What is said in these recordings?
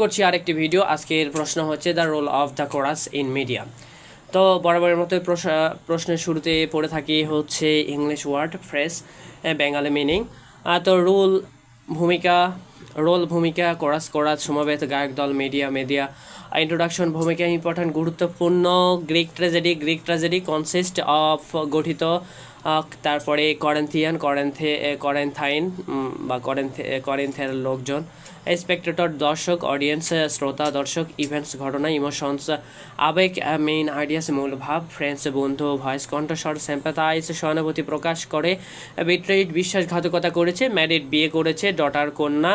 করছি আরেকটি ভিডিও। আজকের প্রশ্ন হচ্ছে the role of the chorus in Medea. তো বরাবরের মতো প্রশ্নের শুরুতে পড়ে থাকি হচ্ছে English word phrase Bengali meaning. তো ভূমিকা কোরাস সমবেত গায়ক দল মিডিয়া ইন্ট্রোডাকশন ভূমিকা ইম্পর্ট্যান্ট গুরুত্বপূর্ণ গ্রিক ট্র্যাজেডি কনসিস্ট অফ গঠিত তারপরে করেন্থাইন বা করেন্থের লোকজন স্পেক্টেটর দর্শক অডিয়েন্স শ্রোতা দর্শক ইভেন্টস ঘটনা ইমোশনস আবেগ মেইন আইডিয়াস মূল ভাব ফ্রেন্ডস বন্ধু ভয়েস কণ্ঠস্বর সিম্প্যাথাইজ সহানুভূতি প্রকাশ করে বিট্রেইড বিশ্বাসঘাতকতা করেছে ম্যারিড বিয়ে করেছে ডটার কন্যা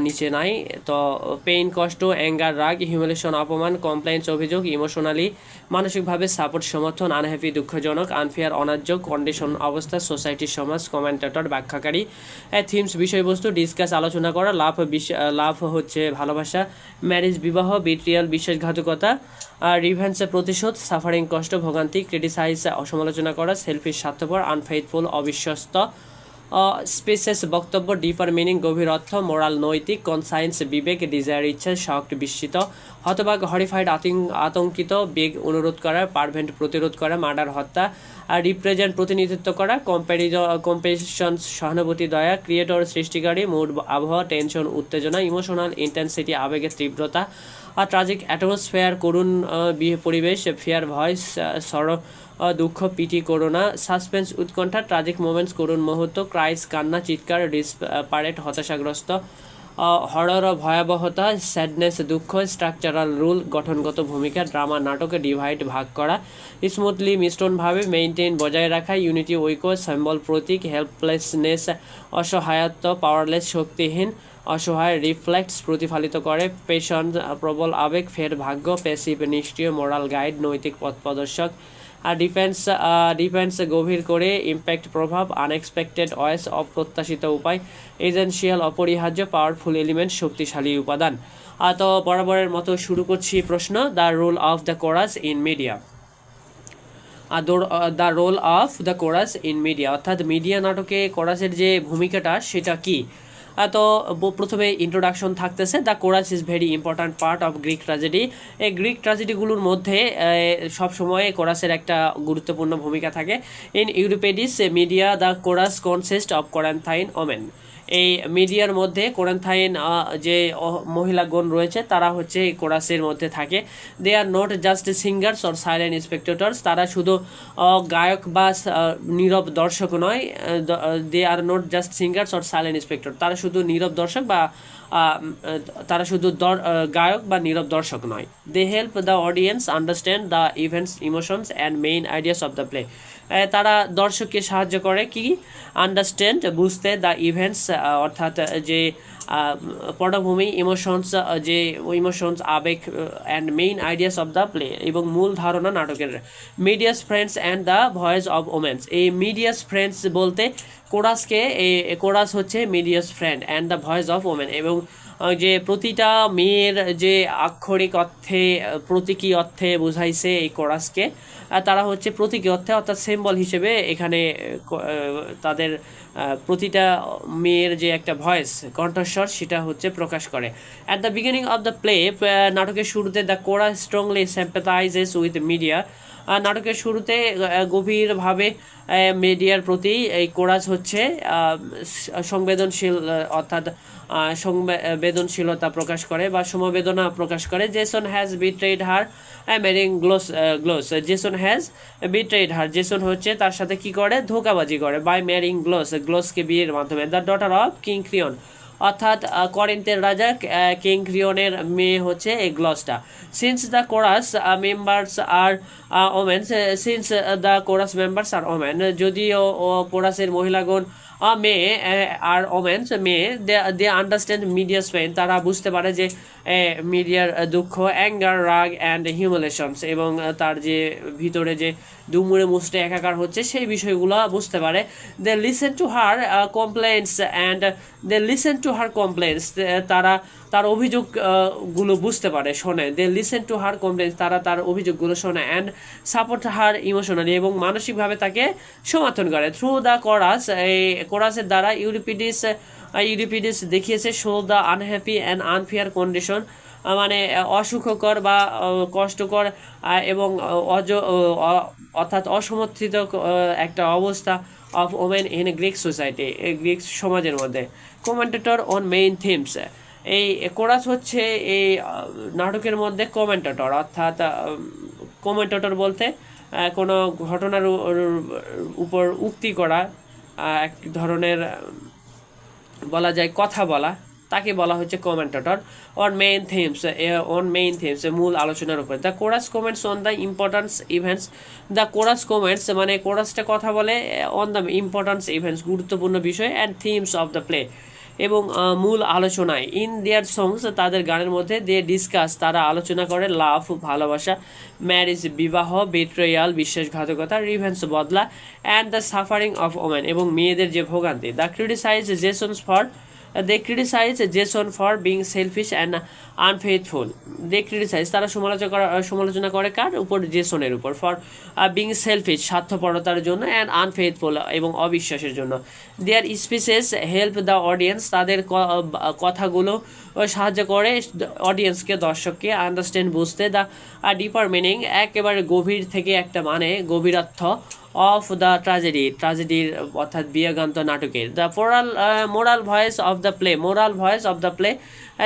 নিচে নাই। তো পেইন কষ্ট অ্যাঙ্গার রাগ হিউমিলেশন অপমান কমপ্লেন্টস অভিযোগ ইমোশনালি মানসিকভাবে সাপোর্ট সমর্থন আনহ্যাপি দুঃখজনক আনফেয়ার অন্যায্য কন্ডিশন অবস্থা সোসাইটি সমাজ কমেন্টেটর ব্যাখ্যাকারী থিমস বিষয়বস্তু ডিসকাস আলোচনা করা লাভ হচ্ছে ভালোবাসা ম্যারেজ বিবাহ বিট্রিয়াল বিশ্বাসঘাতকতা রিভেন্স প্রতিশোধ সাফারিং কষ্ট ভোগান্তি ক্রিটিসাইজ অসমালোচনা করা সেলফিশ স্বার্থপর আনফেইথফুল অবিশ্বস্ত স্পেসেস বক্তব্য ডিপার মিনিং গভীর অর্থ মোরাল নৈতিক কনসাইন্স বিবেক ডিজায়ার ইচ্ছা শকড বিস্মিত হতবাক হরিফাইড আতঙ্কিত বেগ অনুরোধ করা পারভেন্ট প্রতিরোধ করা মার্ডার হত্যা রিপ্রেজেন্ট প্রতিনিধিত্ব করা কম্পেশন সহানুভূতি দয়া ক্রিয়েটর সৃষ্টিকারী মুড আবহাওয়া টেনশন উত্তেজনা ইমোশনাল ইন্টেন্সিটি আবেগের তীব্রতা ট্রাজিক অ্যাটমসফেয়ার করুণ পরিবেশ ফিয়ার ভয়েস সরো দুঃখ পিটি করোনা সাসপেন্স উৎকণ্ঠা ট্রাজিক মোমেন্টস করুণ মুহূর্ত ক্রাইস কান্না চিৎকার ডিসপারেট হতাশাগ্রস্ত হরর ভয়াবহতা স্যাডনেস দুঃখ স্ট্রাকচারাল রুল গঠনগত ভূমিকা ড্রামা নাটকে ডিভাইড ভাগ করা স্মুথলি মিশ্রণভাবে মেইনটেইন বজায় রাখা ইউনিটি ঐক্য সিম্বল প্রতীক হেল্পলেসনেস অসহায়ত্ব পাওয়ারলেস শক্তিহীন অসহায় রিফ্লেক্টস প্রতিফলিত করে পেশন প্রবল আবেগ ফের ভাগ্য প্যাসিভ নিষ্ক্রিয় মোরাল গাইড নৈতিক পথ প্রদর্শক ডিফেন্স গভীর করে ইম্প্যাক্ট প্রভাব আনএক্সপেক্টেড ওয়েস অপ্রত্যাশিত উপায় এজেন্সিয়াল অপরিহার্য পাওয়ারফুল এলিমেন্ট শক্তিশালী উপাদান। তো বরাবরের মতো শুরু করছি প্রশ্ন the role of the chorus in Medea. The role of the chorus in Medea অর্থাৎ মিডিয়া নাটকে কোরাসের যে ভূমিকাটা সেটা কি। তো প্রথমে ইন্ট্রোডাকশন থাকতেছে the chorus is very important part of Greek tragedy. এই গ্রিক ট্র্যাজেডিগুলোর মধ্যে সবসময় কোরাসের একটা গুরুত্বপূর্ণ ভূমিকা থাকে। In Euripides Medea the chorus consist of Corinthian women. এই মিডিয়ার মধ্যে কোরান্থাইন যে মহিলাগণ রয়েছে তারা হচ্ছে এই কোরাসের মধ্যে থাকে। They are not just singers or silent spectators. তারা শুধু গায়ক বা নীরব দর্শক নয়। They are not just singers or silent spectator. তারা শুধু নীরব দর্শক বা তারা শুধু গায়ক বা নীরব দর্শক নয়। They help the audience understand the events emotions and main ideas of the play. তারা দর্শককে সাহায্য করে কি আন্ডারস্ট্যান্ড বুঝতে দ্য ইভেন্টস অর্থাৎ যে পটভূমি ইমোশনস আবেগ and main ideas of the play এবং মূল ধারণা নাটকের। Medias friends and the voice of women's. এই মিডিয়াস ফ্রেন্ডস বলতে কোরাস হচ্ছে medias friend and the voice of women এবং যে প্রতিটা মেয়ের যে আক্ষরিক অর্থে প্রতীকী অর্থে বোঝাইছে এই কোরাসকে তারা হচ্ছে প্রতীকী অর্থে অর্থাৎ সিম্বল হিসেবে এখানে তাদের প্রতিটা মেয়ের যে একটা ভয়েস কণ্ঠস্বর সেটা হচ্ছে প্রকাশ করে। At the beginning of the play নাটকের শুরুতে the chorus strongly sympathises with Medea. নাটকের শুরুতে গভীরভাবে মিডিয়ার প্রতি এই কোরাস হচ্ছে সংবেদনশীল অর্থাৎ সংবেদনশীলতা প্রকাশ করে বা সমবেদনা প্রকাশ করে। Jason has betrayed her ম্যারিং glows. Jason has betrayed her. Jason হচ্ছে তার সাথে কি করে ধোঁকাবাজি করে বাই ম্যারিং গ্লোসকে বিয়ের মাধ্যমে। The daughter of King Creon অর্থাৎ করিন্থের রাজা কিং ক্রিয়নের মেয়ে হচ্ছে এই গ্লসটা। Since the chorus members are women যদিও কোরাসের মহিলাগণ মেয়ে আর ওমেন্স মেয়ে দে আন্ডারস্ট্যান্ড মিডিয়াস পেইন। তারা বুঝতে পারে যে মিডিয়ার দুঃখ অ্যাঙ্গার রাগ অ্যান্ড হিউমিলেশনস এবং তার যে ভিতরে যে দুমুড়ে মুচড়ে একাকার হচ্ছে সেই বিষয়গুলো বুঝতে পারে। They listen to her complaints. তারা তার অভিযোগ গুলো বুঝতে পারে, শোনে। They listen to her complaints, তারা তার অভিযোগগুলো শোনে। অ্যান্ড সাপোর্ট হার ইমোশনালি, এবং মানসিকভাবে তাকে সমর্থন করে। থ্রু দ্য কোরাস, এই কোরাসের দ্বারা ইউরিপিডিস দেখিয়েছে show the unhappy and unfair condition, মানে অসুখকর বা কষ্টকর এবং অর্থাৎ অসমর্থিত একটা অবস্থা of women in Greek society, Greek সমাজের মধ্যে। কমেন্টেটর অন মেইন থিমস, এই কোরাস হচ্ছে এই নাটকের মধ্যে কমেন্টেটর, অর্থাৎ কমেন্টেটর বলতে কোনো ঘটনার উপর উক্তি করা, এক ধরনের বলা যায় কথা বলা, তাকে বলা হচ্ছে কমেন্টেটর। অন মেইন থিমস মূল আলোচনার উপরে। The chorus comments on the importance events, the chorus comments মানে কোরাসটা কথা বলে অন দ্য ইম্পর্টেন্স ইভেন্টস, গুরুত্বপূর্ণ বিষয়, and themes of the play, এবং মূল আলোচনায়। ইন দেয়ার সংস, তাদের গানের মধ্যে দে ডিসকাস, তারা আলোচনা করে লাভ ভালোবাসা, ম্যারেজ বিবাহ, বেট্রয়াল বিশ্বাসঘাতকতা, রিভেন্স বদলা, and the suffering of women, এবং মেয়েদের যে ভোগান্তি। They criticize Jason for being selfish and unfaithful. তারা সমালোচনা করে কার উপর? জেসনের উপর। ফর বিং সেলফিশ, স্বার্থপরতার জন্য, অ্যান্ড আনফেথফুল, এবং অবিশ্বাসের জন্য। দেয়ার স্পিচেস হেল্প দ্য অডিয়েন্স, তাদের কথাগুলো সাহায্য করে অডিয়েন্সকে, দর্শককে আন্ডারস্ট্যান্ড, বুঝতে। দ্য ডিপার মিনিং, একেবারে গভীর থেকে একটা মানে গভীরার্থ অফ দ্য ট্র্যাজেডির অর্থাৎ বিয়োগান্ত নাটকের। The moral voice of the play,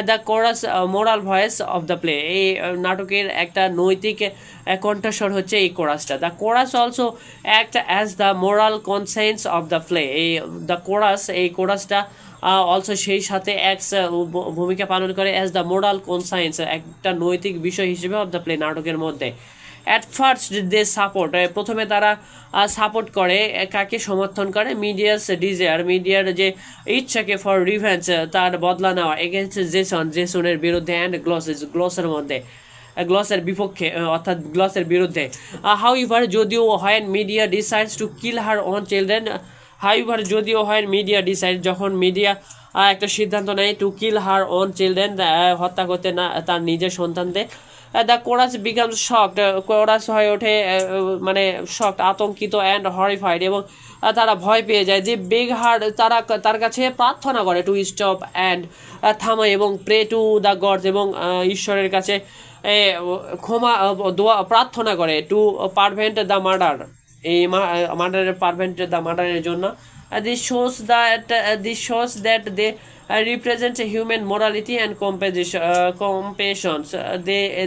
the chorus moral voice of the play, এই নাটকের একটা নৈতিক কণ্ঠস্বর হচ্ছে এই কোরাসটা। The chorus also act as the moral conscience of the play, এই কোরাসটা অলসো সেই সাথে ভূমিকা পালন করে অ্যাজ দ্য মোরাল কনসায়েন্স, একটা নৈতিক বিষয় হিসেবে অফ দ্য প্লে, নাটকের মধ্যে। অ্যাট ফার্স্ট দে সাপোর্ট, প্রথমে তারা সাপোর্ট করে, কাকে সমর্থন করে? মিডিয়ার মিডিয়ার যে ইচ্ছাকে, ফর রিভেঞ্জ, তার বদলা নেওয়া, এগেনস্ট জেসনের বিরুদ্ধে, অ্যান্ড গ্লসের বিপক্ষে, অর্থাৎ গ্লসের বিরুদ্ধে। হাউএভার, যদিও হয় media decides to kill her on children, যখন মিডিয়া একটা সিদ্ধান্ত নেয় to kill her on children, হত্যা করতে না তার নিজের সন্তানদের। The chorus becomes shocked, chorus হয়ে ওঠে মানে শকড, আতঙ্কিত, অ্যান্ড হরিফাইড, এবং তারা ভয় পেয়ে যায়। যে বেগ হার্ড, তারা তার কাছে প্রার্থনা করে টু স্টপ অ্যান্ড, থামায়, এবং প্রে টু দ্য গডস, এবং ঈশ্বরের কাছে দোয়া প্রার্থনা করে, টু পারভেন্ট দ্য মার্ডার, এই মার্ডারের জন্য। This shows that they represent human morality and compassion.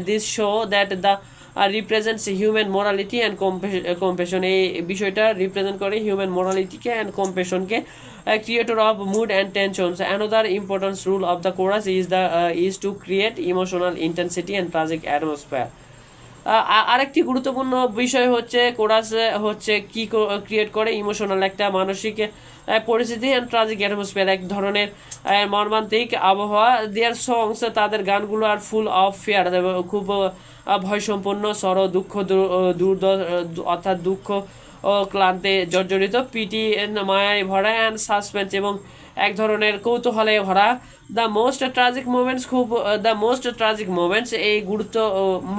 This show that the represents human morality and compassion. এই বিষয়টা রিপ্রেজেন্ট করে হিউম্যান মোরালিটিকে অ্যান্ড কম্পেশনকে। Creator of mood and tensions. Another important rule of the chorus is to create emotional intensity and tragic atmosphere. আরেকটি গুরুত্বপূর্ণ বিষয় হচ্ছে chorus হচ্ছে কি ক্রিয়েট করে? ইমোশনাল, একটা মানসিক পরিস্থিতি, অ্যান্ড ট্রাজিক অ্যাটমসফিয়ার, এক ধরনের মর্মান্তিক আবহাওয়া। দেয়ার সংস, তাদের গানগুলো আর ফুল অফ ফিয়ার, খুব ভয়সম্পন্ন, দুঃখ অর্থাৎ দুঃখ ও ক্লান্তে জর্জরিত, পিটি মায়ায় ভরা, অ্যান্ড সাসপেন্স, এবং এক ধরনের কৌতূহলে ভরা। দ্য মোস্ট ট্রাজিক মোমেন্টস, এই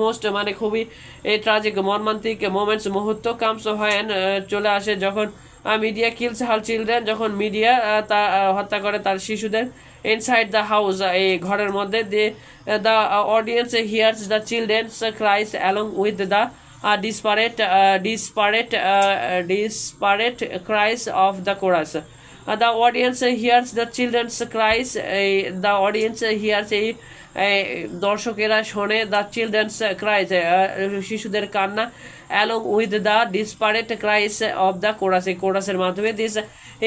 মোস্ট মানে খুবই এই ট্রাজিক মর্মান্তিক মোমেন্টস, মুহূর্ত, কামস হয় চলে আসে যখন মিডিয়া কিলস হার চিলড্রেন, যখন মিডিয়া তা হত্যা করে তার শিশুদের। ইনসাইড দ্য হাউস, এই ঘরের মধ্যে। The audience here's the children's ক্রাইস along with the disparate cries of the chorus. The audience hears the children's cries. The audience hears, দর্শকেরা শোনে, দ্য চিলড্রেন্স ক্রাইস, শিশুদের কান্না, along with the desperate cries of the chorus, এই কোরাসের মাধ্যমে। This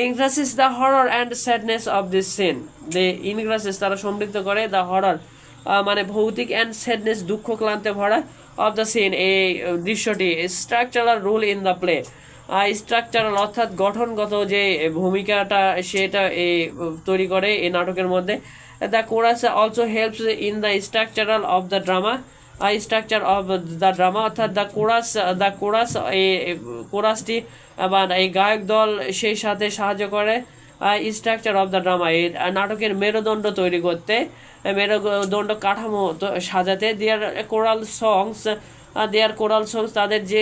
increases the horror and sadness of this scene. তারা সমৃদ্ধ করে দ্য হরর মানে ভৌতিক, অ্যান্ড স্যাডনেস, দুঃখ ক্লান্তে ভরা, অফ দ্য সিন, এই দৃশ্যটি। Structural role in the play, structural অর্থাৎ গঠনগত যে ভূমিকাটা সেটা তৈরি করে এই নাটকের মধ্যে। The chorus also helps in the structural of the drama, অর্থাৎ দ্য কোরাসটি বা এই গায়ক দল সেই সাথে সাহায্য করে স্ট্রাকচার অফ দ্য ড্রামা, এই নাটকের মেরুদণ্ড তৈরি করতে, মেরুদণ্ড কাঠামো সাজাতে দেয়ার কোরাল সংস তাদের যে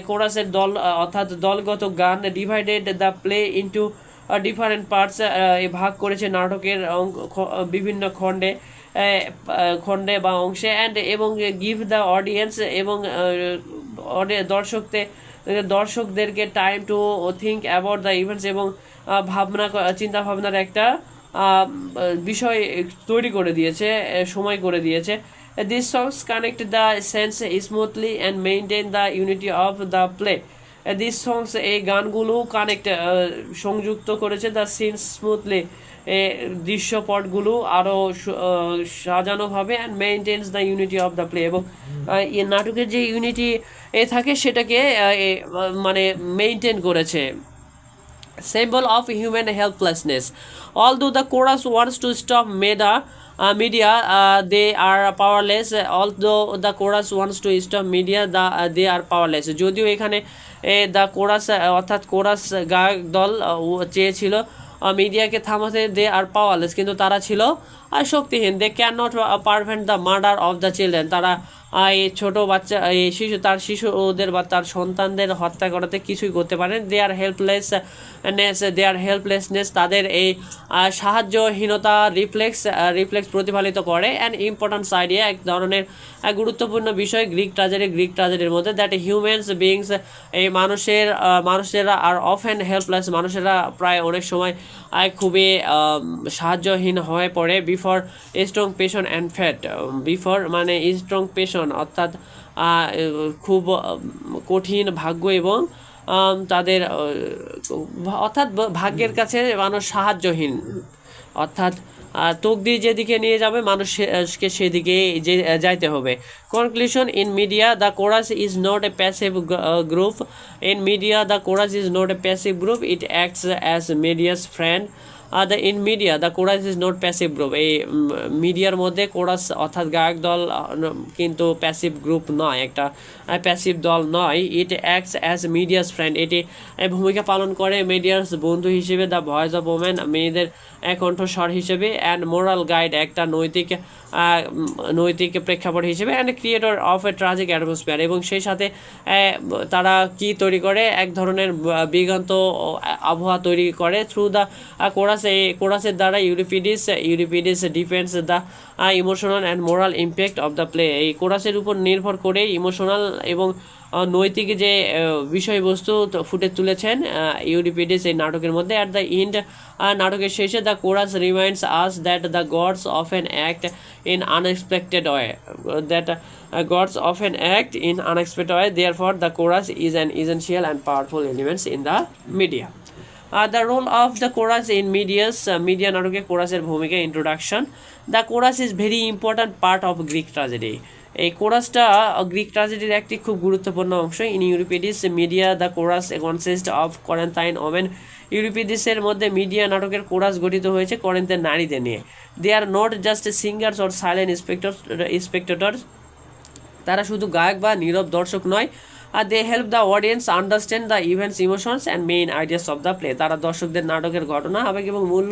কোরাসের দল অর্থাৎ দলগত গান divided the play into different parts, ভাগ করেছে নাটকের বিভিন্ন খণ্ডে বা অংশে, অ্যান্ড এবং গিভ দ্য অডিয়েন্স এবং দর্শকদেরকে time to think about the events এবং চিন্তা ভাবনার একটা বিষয় তৈরি করে দিয়েছে, সময় করে দিয়েছে। This songs connect the sense smoothly and maintain the unity of the play. This songs এই গানগুলো সংযুক্ত করেছে দ্য সিন স্মুথলি, দৃশ্যপটগুলো আরও সাজানোভাবে, and maintains the unity of the play, এবং নাটকের যে ইউনিটি থাকে সেটাকে মানে মেনটেন করেছে। Symbol of human helplessness. Although the chorus wants to stop media, they are powerless. Although the chorus wants to stop media, they are powerless. যদিও এখানে the chorus অর্থাৎ কোরাস গায়ক দল চেয়েছিল মিডিয়াকে থামাতে, দে আর পাওয়ারলেস, কিন্তু তারা ছিল শক্তিহীন। They can not prevent the murder of the children, তারা এই ছোটো বাচ্চা শিশুদের বা তার সন্তানদের হত্যা করাতে কিছুই করতে পারেন। দে আর হেল্পলেসনেস, তাদের এই সাহায্যহীনতা রিফ্লেক্স প্রতিফলিত করে। অ্যান্ড ইম্পর্টেন্ট আইডিয়া, এক ধরনের গুরুত্বপূর্ণ বিষয় গ্রিক ট্র্যাজেডির মধ্যে, দ্যাট হিউম্যানস বিংস, এই মানুষেরা আর অফেন হেল্পলেস, মানুষেরা প্রায় অনেক সময় খুবই সাহায্যহীন হয়ে পড়ে। Before strong passion and fat, before মানে স্ট্রং পেশন অর্থাৎ খুব কঠিন ভাগ্য এবং তাদের অর্থাৎ ভাগ্যের কাছে মানুষ সাহায্যহীন, অর্থাৎ তকদির যেদিকে নিয়ে যাবে মানুষকে সেদিকে যাইতে হবে। Conclusion, in Medea the chorus is not a passive group. In Medea the chorus is not a passive group, it acts as Medea's friend. In Medea the chorus is not passive group, এই মিডিয়ার মধ্যে chorus অর্থাৎ গায়ক দল কিন্তু passive group নয়, একটা passive দল নয়। ইট অ্যাক্টস অ্যাজ মিডিয়াস ফ্রেন্ড, এটি ভূমিকা পালন করে মিডিয়ার বন্ধু হিসেবে, দ্য ভয়েস অফ ওমেন মেয়েদের কণ্ঠস্বর হিসেবে, অ্যান্ড মোরাল গাইড একটা নৈতিক প্রেক্ষাপট হিসেবে, and creator of A tragic atmosphere, এবং সেই সাথে তারা কি তৈরি করে, এক ধরনের বিগন্ত আবহাওয়া তৈরি করে। থ্রু দ্য কোরাস, এই কোরাসের দ্বারা Euripides deepens the emotional and moral impact of the play, এই কোরাসের উপর নির্ভর করে ইমোশনাল এবং নৈতিক যে বিষয়বস্তু ফুটে তুলেছেন ইউরিপিডিস এই নাটকের মধ্যে। অ্যাট দ্য এন্ড, নাটকের শেষে the chorus reminds us that the gods often act in unexpected way, therefore the chorus is an essential and powerful element in the media. The role of the chorus in media নাটকে কোরাসের ভূমিকা। Introduction, the chorus is very important part of Greek tragedy, এই কোরাসটা Greek ট্র্যাজেডির একটি খুব গুরুত্বপূর্ণ অংশ। In Euripides Medea the chorus consist of Corinthian women, ইউরিপিডিসের মধ্যে মিডিয়া নাটকের কোরাস গঠিত হয়েছে করেন্থের নারীদের নিয়ে। They are not just singers or silent spectators, তারা শুধু গায়ক বা নীরব দর্শক নয়। আর they help the audience understand the events, emotions and main ideas of the play, তারা দর্শকদের নাটকের ঘটনা, আবেগ এবং মূল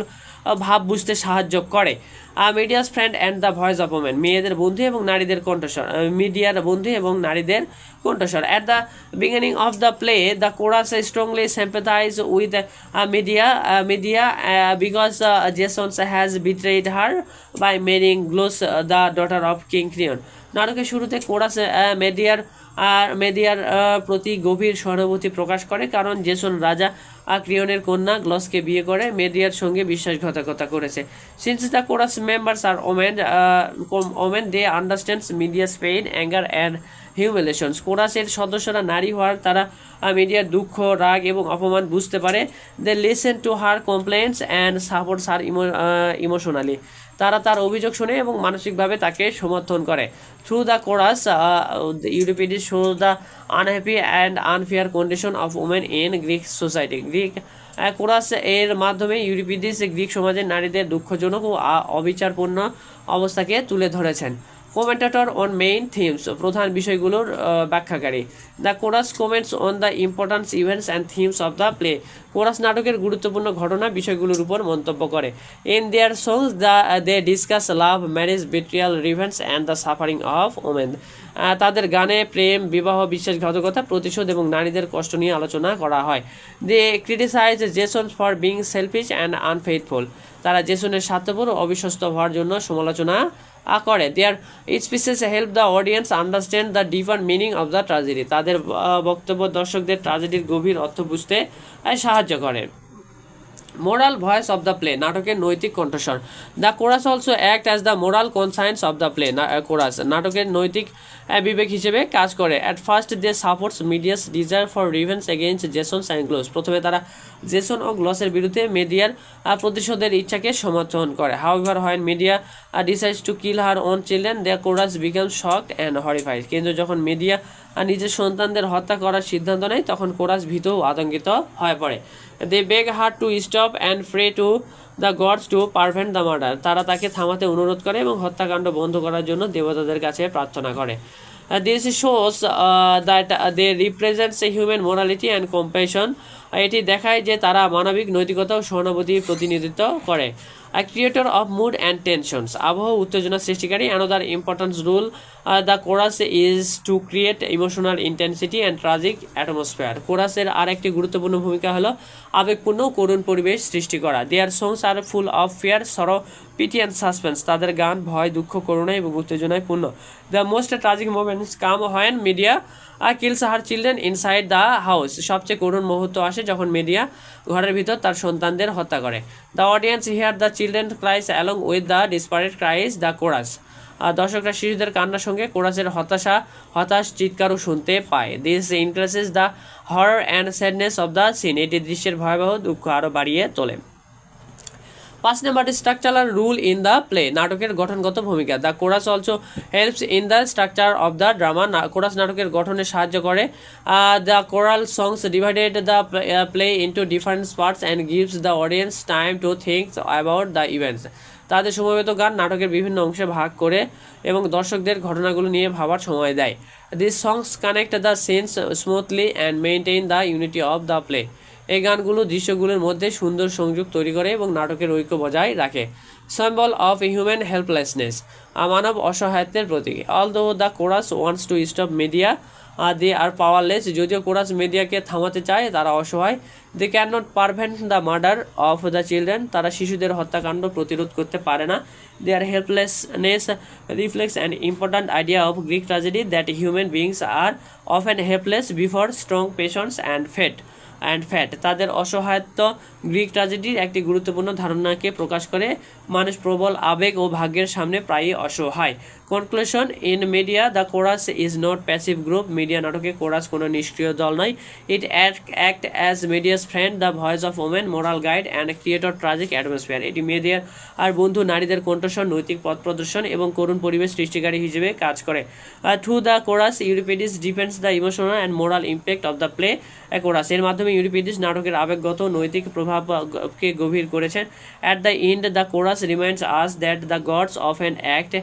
ভাব বুঝতে সাহায্য করে। Medias friend and the voice of women, মেয়েদের বন্ধু এবং নারীদের কণ্ঠস্বর, মিডিয়ার বন্ধু এবং নারীদের কণ্ঠস্বর। At the beginning of the play the chorus strongly sympathize with media because Jason has betrayed her by marrying Glos, the daughter of King Creon. নাটকের শুরুতে কোরাস মেডিয়ার প্রতি গভীর সহানুভূতি প্রকাশ করে, কারণ জেসন রাজা ক্রিয়নের কন্যা গ্লসকে বিয়ে করে মেডিয়ার সঙ্গে বিশ্বাসঘাতকতা করেছে। Since the chorus members are women they understands Medea's pain, anger and humiliations, কোরাসের সদস্যরা নারী হওয়ার তারা মিডিয়ার দুঃখ, রাগ এবং অপমান বুঝতে পারে। They listen to her complaints and supports her emotionally, তারা তার অভিযোগ শুনে এবং মানসিকভাবে তাকে সমর্থন করে। Through the chorus Euripides show the unhappy and unfair condition of women in Greek society, chorus এর মাধ্যমে ইউরিপিডিস গ্রিক সমাজের নারীদের দুঃখজনক ও অবিচারপূর্ণ অবস্থাকে তুলে ধরেছেন। কমেন্টেটর অন মেইন থিমস, প্রধান বিষয়গুলোর ব্যাখ্যাকারী। The chorus comments on the importance events and themes of the play, chorus নাটকের গুরুত্বপূর্ণ ঘটনা বিষয়গুলোর উপর মন্তব্য করে। In their songs they discuss love, marriage, betrayal, revenge and the suffering of women, তাদের গানে প্রেম, বিবাহ, বিশ্বাসঘাতকতা, প্রতিশোধ এবং নারীদের কষ্ট নিয়ে আলোচনা করা হয়। They criticise Jason for being selfish and unfaithful, তারা জেসনের স্বার্থপর ও অবিশ্বস্ত হওয়ার জন্য সমালোচনা করে। Their speeches help the audience understand the deeper meaning of the tragedy, তাদের বক্তব্য দর্শকদের ট্র্যাজেডির গভীর অর্থ বুঝতে সাহায্য করে। Moral voice of the play, নাটকের নৈতিক কণ্ঠস্বর। The chorus also act as the moral conscience of the play, chorus নাটকের নৈতিক বিবেক হিসেবে কাজ করে। At first they supports Medea's desire for revenge against Jason and Glauce, প্রথমে তারা জেসন ও গ্লসের বিরুদ্ধে মিডিয়ার প্রতিশোধের ইচ্ছাকে সমর্থন করে। However when media decides to kill her own children the chorus become shocked and horrified, কিন্তু যখন মিডিয়া নিজের সন্তানদের হত্যা করার সিদ্ধান্ত নেয় তখন কোরাস ভীত ও আতঙ্কিত হয়ে পড়ে। They beg her to stop and pray to the gods to prevent the murder, তারা তাকে থামাতে অনুরোধ করে এবং হত্যাকাণ্ড বন্ধ করার জন্য দেবতাদের কাছে প্রার্থনা করে। This shows that they represents a human morality and compassion, এটি দেখায় যে তারা মানবিক নৈতিকতা ও সহানুভূতির প্রতিনিধিত্ব করে। Creator of mood and tensions, আবহ উত্তেজনা সৃষ্টিকারী। Another importance role the chorus is to create emotional intensity and tragic atmosphere, কোরাসের আর একটি গুরুত্বপূর্ণ ভূমিকা হলো আবেগপূর্ণ করুণ পরিবেশ সৃষ্টি করা। Their songs are full of fear, sorrow, pity and suspense, তাদের গান ভয়, দুঃখ, করুণা এবং উত্তেজনায় পূর্ণ। The most tragic moments come when Medea kills her children inside the house, সবচেয়ে করুণ মুহূর্ত আসে যখন মিডিয়া ঘরের ভিতর তার সন্তানদের হত্যা করে। The audience hear the children cries along with the desperate cries the chorus, দর্শকরা শিশুদের কান্নার সঙ্গে কোরাসের হতাশ চিৎকারও শুনতে পায়। This increases the horror and sadness of the scene, এটি দৃশ্যের ভয়াবহ দুঃখ আরও বাড়িয়ে তোলে। 5 number structural role in the play, নাটকের গঠনগত ভূমিকা। The chorus also helps in the structure of the drama, কোরাস নাটকের গঠনে সাহায্য করে। The choral songs divided the play into different parts and gives the audience time to think about the events, তাদের সমবেত গান নাটকের বিভিন্ন অংশে ভাগ করে এবং দর্শকদের ঘটনাগুলো নিয়ে ভাবার সময় দেয়। This songs connect the scenes smoothly and maintain the unity of the play, এই গানগুলো দৃশ্যগুলোর মধ্যে সুন্দর সংযোগ তৈরি করে এবং নাটকের ঐক্য বজায় রাখে। সিম্বল অফ হিউম্যান হেল্পলেসনেস, মানব অসহায়ত্বের প্রতীক। Although the chorus wants to stop Medea they are powerless, যদিও কোরাস মিডিয়াকে থামাতে চায় তারা অসহায়। They can not prevent the murder of the children, তারা শিশুদের হত্যাকাণ্ড প্রতিরোধ করতে পারে না। Their helplessness reflects an important idea of Greek tragedy that human beings are often helpless before strong passions and fate, তাদের অসহায়ত্ব গ্রিক ট্র্যাজেডির একটি গুরুত্বপূর্ণ ধারণাকে প্রকাশ করে। মানুষ প্রবল আবেগ ও ভাগ্যের সামনে প্রায়ই অসহায়। Conclusion, in Medea the chorus is not passive group, Medea নাটকে কোরাস কোনো নিষ্ক্রিয় দল নয়। It act as Medea's friend, the voice of women, moral guide and creator tragic atmosphere, এটি মিডিয়ার আর বন্ধু নারীদের কণ্ঠস্বর, নৈতিক পথ প্রদর্শন এবং করুণ পরিবেশ সৃষ্টিকারী হিসেবে কাজ করে। Through the chorus Euripides deepens the emotional and moral impact of the play chorus, এর মাধ্যমে ইউরিপিডিস নাটকের আবেগগত নৈতিক প্রভাবকে গভীর করেছেন। At the end the chorus reminds us that the gods often act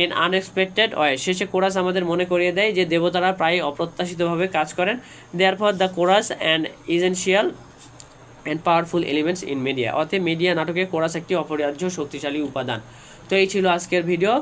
in unexpected way, শেষে কোরাস আমাদের মনে করিয়ে দেয় যে দেবতারা প্রায় অপ্রত্যাশিতভাবে কাজ করেন। Therefore the chorus and essential and powerful elements in media, অর্থে মিডিয়া নাটকে কোরাস একটি অপরিহার্য শক্তিশালী উপাদান। তো এই ছিল আজকের ভিডিও।